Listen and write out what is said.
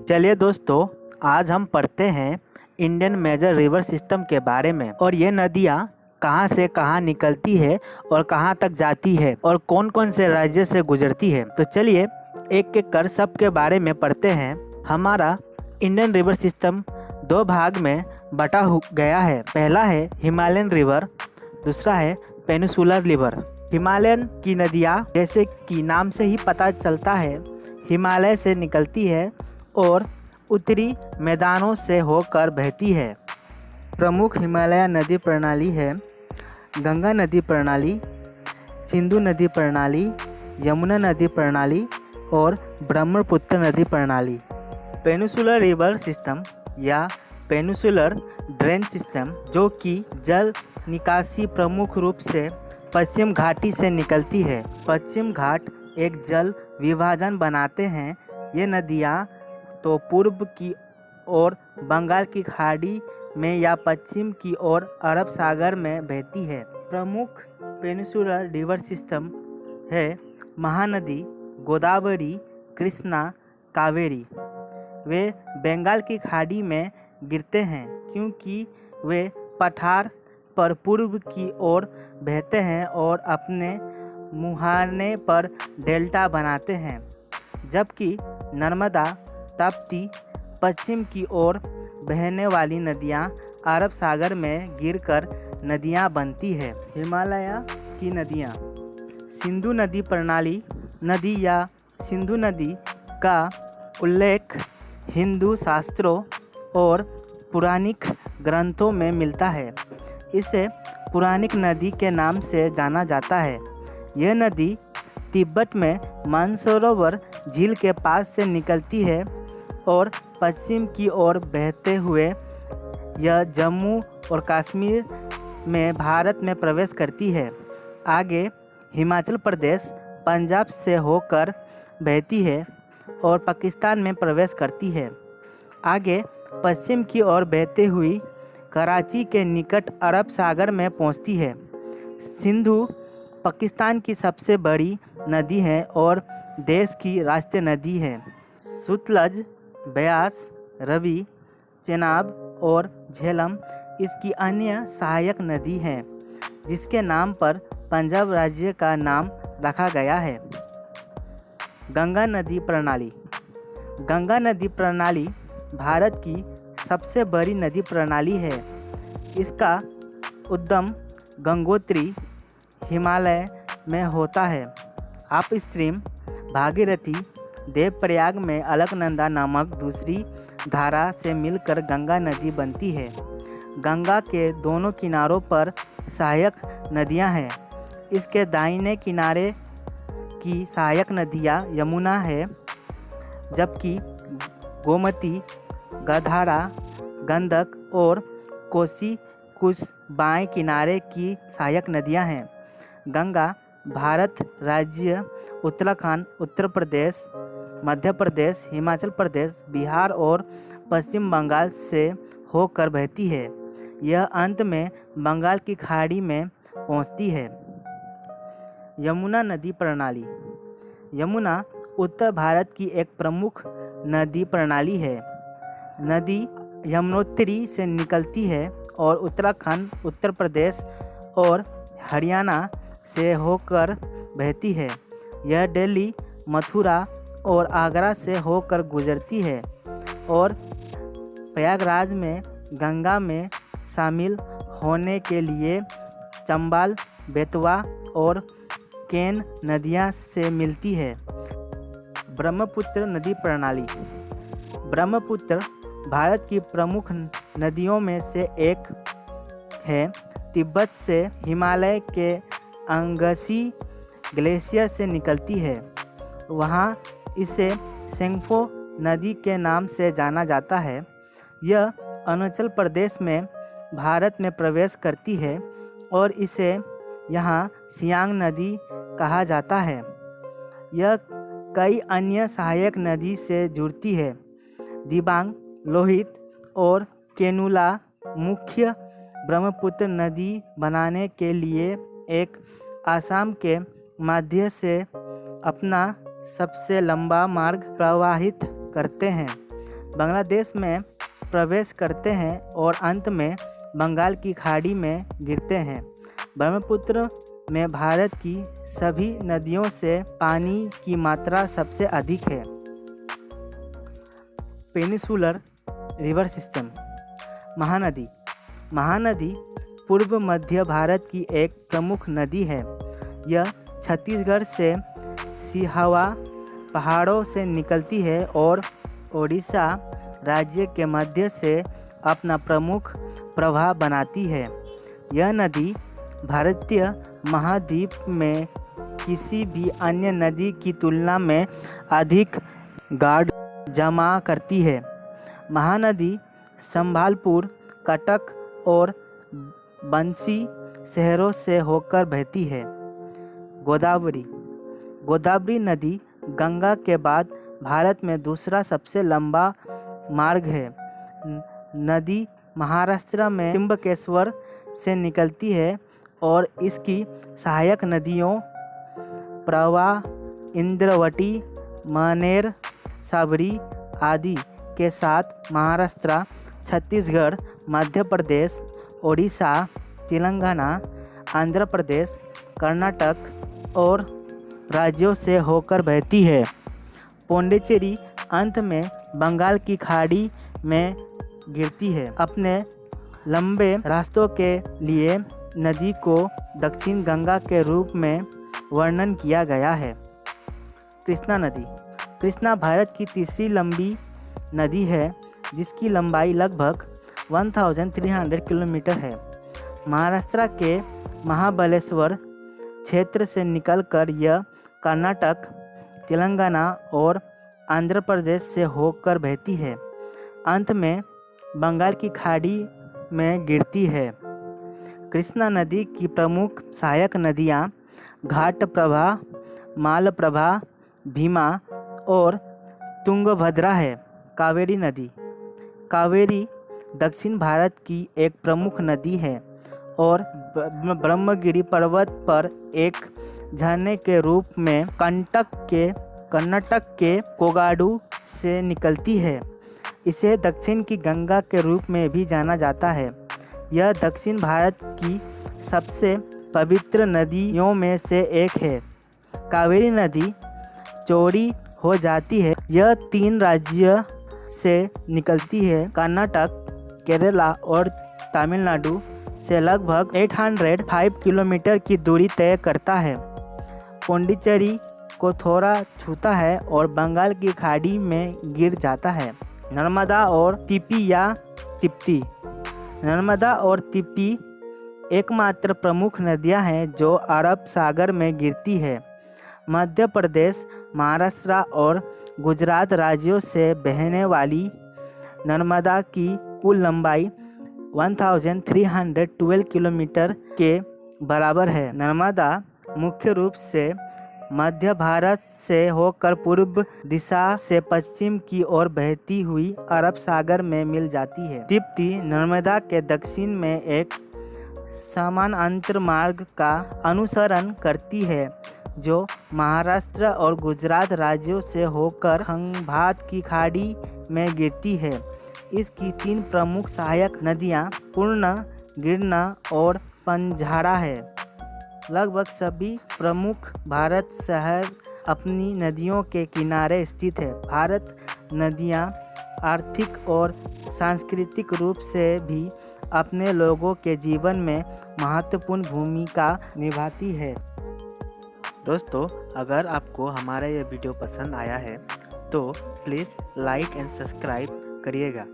चलिए दोस्तों, आज हम पढ़ते हैं इंडियन मेजर रिवर सिस्टम के बारे में और ये नदियाँ कहाँ से कहाँ निकलती है और कहाँ तक जाती है और कौन कौन से राज्य से गुजरती है। तो चलिए एक एक कर सब के बारे में पढ़ते हैं। हमारा इंडियन रिवर सिस्टम दो भाग में बटा गया है। पहला है हिमालयन रिवर, दूसरा है पेनिसुलर रिवर। हिमालयन की नदियाँ जैसे कि नाम से ही पता चलता है हिमालय से निकलती है और उत्तरी मैदानों से होकर बहती है। प्रमुख हिमालय नदी प्रणाली है गंगा नदी प्रणाली, सिंधु नदी प्रणाली, यमुना नदी प्रणाली और ब्रह्मपुत्र नदी प्रणाली। पेनिसुलर रिवर सिस्टम या पेनिसुलर ड्रेन सिस्टम, जो कि जल निकासी प्रमुख रूप से पश्चिम घाटी से निकलती है। पश्चिम घाट एक जल विभाजन बनाते हैं। ये नदियाँ तो पूर्व की ओर बंगाल की खाड़ी में या पश्चिम की ओर अरब सागर में बहती है। प्रमुख पेनिसुलर रिवर सिस्टम है महानदी गोदावरी, कृष्णा, कावेरी। वे बंगाल की खाड़ी में गिरते हैं क्योंकि वे पठार पर पूर्व की ओर बहते हैं और अपने मुहाने पर डेल्टा बनाते हैं, जबकि नर्मदा, ताप्ती पश्चिम की ओर बहने वाली नदियाँ अरब सागर में गिरकर नदियाँ बनती है। हिमालय की नदियाँ। सिंधु नदी प्रणाली नदी या सिंधु नदी का उल्लेख हिंदू शास्त्रों और पुराणिक ग्रंथों में मिलता है। इसे पुराणिक नदी के नाम से जाना जाता है। यह नदी तिब्बत में मानसरोवर झील के पास से निकलती है और पश्चिम की ओर बहते हुए यह जम्मू और कश्मीर में भारत में प्रवेश करती है। आगे हिमाचल प्रदेश, पंजाब से होकर बहती है और पाकिस्तान में प्रवेश करती है। आगे पश्चिम की ओर बहते हुई कराची के निकट अरब सागर में पहुंचती है। सिंधु पाकिस्तान की सबसे बड़ी नदी है और देश की राष्ट्रीय नदी है। सतलज, ब्यास, रवि, चेनाब और झेलम इसकी अन्य सहायक नदी हैं, जिसके नाम पर पंजाब राज्य का नाम रखा गया है। गंगा नदी प्रणाली। गंगा नदी प्रणाली भारत की सबसे बड़ी नदी प्रणाली है। इसका उद्गम गंगोत्री हिमालय में होता है। अपस्ट्रीम भागीरथी देवप्रयाग में अलकनंदा नामक दूसरी धारा से मिलकर गंगा नदी बनती है। गंगा के दोनों किनारों पर सहायक नदियां हैं। इसके दाहिने किनारे की सहायक नदियां यमुना है, जबकि गोमती, गधारा, गंडक और कोसी कुछ बाएं किनारे की सहायक नदियां हैं। गंगा भारत राज्य उत्तराखंड, उत्तर प्रदेश, मध्य प्रदेश, हिमाचल प्रदेश, बिहार और पश्चिम बंगाल से होकर बहती है। यह अंत में बंगाल की खाड़ी में पहुंचती है। यमुना नदी प्रणाली। यमुना उत्तर भारत की एक प्रमुख नदी प्रणाली है। नदी यमुनोत्री से निकलती है और उत्तराखंड, उत्तर प्रदेश और हरियाणा से होकर बहती है। यह दिल्ली, मथुरा और आगरा से होकर गुजरती है और प्रयागराज में गंगा में शामिल होने के लिए चंबल, बेतवा और केन नदियां से मिलती है। ब्रह्मपुत्र नदी प्रणाली। ब्रह्मपुत्र भारत की प्रमुख नदियों में से एक है। तिब्बत से हिमालय के अंगसी ग्लेशियर से निकलती है। वहाँ इसे सेंगफो नदी के नाम से जाना जाता है। यह अरुणाचल प्रदेश में भारत में प्रवेश करती है और इसे यहाँ सियांग नदी कहा जाता है। यह कई अन्य सहायक नदी से जुड़ती है। दिबांग, लोहित और केनुला मुख्य ब्रह्मपुत्र नदी बनाने के लिए एक असम के मध्य से अपना सबसे लंबा मार्ग प्रवाहित करते हैं। बांग्लादेश में प्रवेश करते हैं और अंत में बंगाल की खाड़ी में गिरते हैं। ब्रह्मपुत्र में भारत की सभी नदियों से पानी की मात्रा सबसे अधिक है। Peninsular river system. महानदी पूर्व मध्य भारत की एक प्रमुख नदी है। यह छत्तीसगढ़ से सिहावा पहाड़ों से निकलती है और ओडिशा राज्य के मध्य से अपना प्रमुख प्रवाह बनाती है। यह नदी भारतीय महाद्वीप में किसी भी अन्य नदी की तुलना में अधिक गाढ़ जमा करती है। महानदी संभालपुर, कटक और बंसी शहरों से होकर बहती है। गोदावरी नदी गंगा के बाद भारत में दूसरा सबसे लंबा मार्ग है। नदी महाराष्ट्र में त्र्यंबकेश्वर से निकलती है और इसकी सहायक नदियों प्रवाह, इंद्रावती, मनेर, सबरी आदि के साथ महाराष्ट्र, छत्तीसगढ़, मध्य प्रदेश, ओडिशा, तेलंगाना, आंध्र प्रदेश, कर्नाटक और राज्यों से होकर बहती है। पौंडीचेरी अंत में बंगाल की खाड़ी में गिरती है। अपने लंबे रास्तों के लिए नदी को दक्षिण गंगा के रूप में वर्णन किया गया है। कृष्णा भारत की तीसरी लंबी नदी है, जिसकी लंबाई लगभग 1300 किलोमीटर है। महाराष्ट्र के महाबलेश्वर क्षेत्र से निकलकर यह कर्नाटक, तेलंगाना और आंध्र प्रदेश से होकर बहती है। अंत में बंगाल की खाड़ी में गिरती है। कृष्णा नदी की प्रमुख सहायक नदियाँ घाटप्रभा, मालप्रभा, भीमा और तुंगभद्रा है। कावेरी दक्षिण भारत की एक प्रमुख नदी है और ब्रह्मगिरी पर्वत पर एक झरने के रूप में कर्नाटक के कोगाडू से निकलती है। इसे दक्षिण की गंगा के रूप में भी जाना जाता है। यह दक्षिण भारत की सबसे पवित्र नदियों में से एक है। कावेरी नदी चौड़ी हो जाती है। यह 3 राज्यों से निकलती है, कर्नाटक, केरला और तमिलनाडु से लगभग 805 किलोमीटर की दूरी तय करता है। पौंडीचेरी को थोड़ा छूता है और बंगाल की खाड़ी में गिर जाता है। नर्मदा और तिप्ती एकमात्र प्रमुख नदियां हैं जो अरब सागर में गिरती है। मध्य प्रदेश, महाराष्ट्र और गुजरात राज्यों से बहने वाली नर्मदा की कुल लंबाई 1312 किलोमीटर के बराबर है। नर्मदा मुख्य रूप से मध्य भारत से होकर पूर्व दिशा से पश्चिम की ओर बहती हुई अरब सागर में मिल जाती है। तिप्ती नर्मदा के दक्षिण में एक समानांतर मार्ग का अनुसरण करती है, जो महाराष्ट्र और गुजरात राज्यों से होकर खंभात की खाड़ी में गिरती है। इसकी 3 प्रमुख सहायक नदियाँ पूर्णा, गिरना और पंझारा है। लगभग सभी प्रमुख भारत शहर अपनी नदियों के किनारे स्थित है। भारत नदियाँ आर्थिक और सांस्कृतिक रूप से भी अपने लोगों के जीवन में महत्वपूर्ण भूमिका निभाती है। दोस्तों, अगर आपको हमारा ये वीडियो पसंद आया है तो प्लीज़ लाइक एंड सब्सक्राइब करिएगा।